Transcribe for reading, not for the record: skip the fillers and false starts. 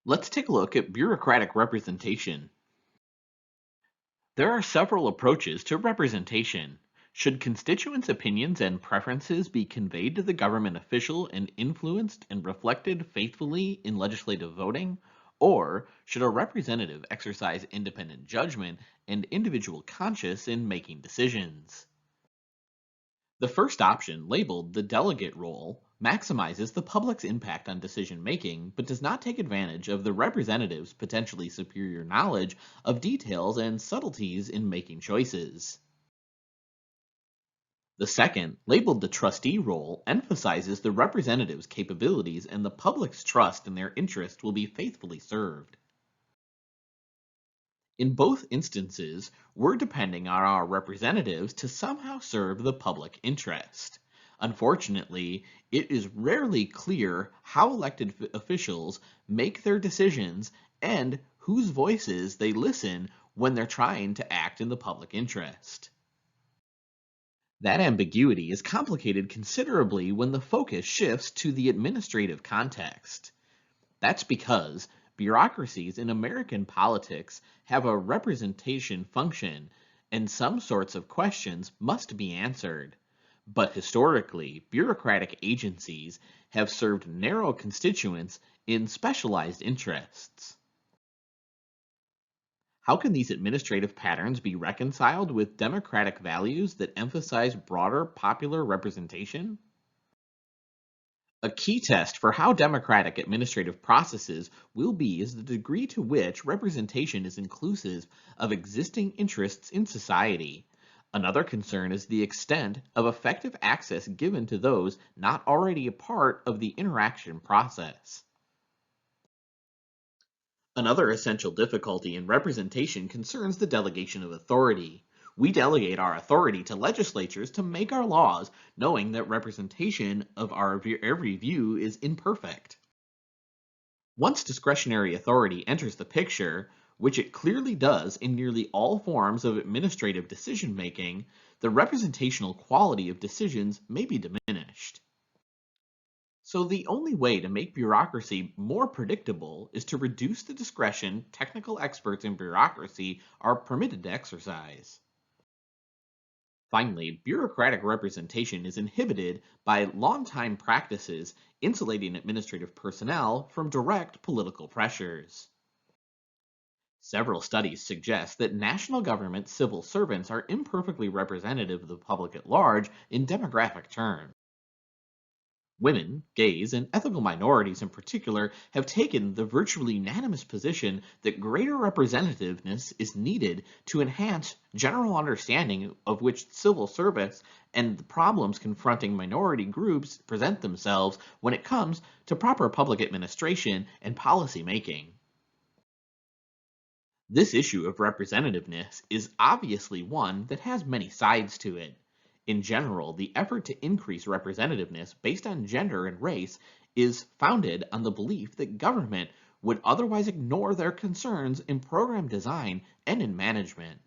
Let's take a look at bureaucratic representation. There are several approaches to representation. Should constituents' opinions and preferences be conveyed to the government official and influenced and reflected faithfully in legislative voting? Or should a representative exercise independent judgment and individual conscience in making decisions? The first option, labeled the delegate role, maximizes the public's impact on decision making, but does not take advantage of the representative's potentially superior knowledge of details and subtleties in making choices. The second, labeled the trustee role, emphasizes the representative's capabilities and the public's trust in their interest will be faithfully served. In both instances, we're depending on our representatives to somehow serve the public interest. Unfortunately, it is rarely clear how elected officials make their decisions and whose voices they listen when they're trying to act in the public interest. That ambiguity is complicated considerably when the focus shifts to the administrative context. That's because bureaucracies in American politics have a representation function, and some sorts of questions must be answered. But historically, bureaucratic agencies have served narrow constituents in specialized interests. How can these administrative patterns be reconciled with democratic values that emphasize broader popular representation? A key test for how democratic administrative processes will be is the degree to which representation is inclusive of existing interests in society. Another concern is the extent of effective access given to those not already a part of the interaction process. Another essential difficulty in representation concerns the delegation of authority. We delegate our authority to legislatures to make our laws, knowing that representation of our every view is imperfect. Once discretionary authority enters the picture, which it clearly does in nearly all forms of administrative decision making, the representational quality of decisions may be diminished. So the only way to make bureaucracy more predictable is to reduce the discretion technical experts in bureaucracy are permitted to exercise. Finally, bureaucratic representation is inhibited by longtime practices insulating administrative personnel from direct political pressures. Several studies suggest that national government civil servants are imperfectly representative of the public at large in demographic terms. Women, gays, and ethical minorities in particular have taken the virtually unanimous position that greater representativeness is needed to enhance general understanding of which civil service and the problems confronting minority groups present themselves when it comes to proper public administration and policy making. This issue of representativeness is obviously one that has many sides to it. In general, the effort to increase representativeness based on gender and race is founded on the belief that government would otherwise ignore their concerns in program design and in management.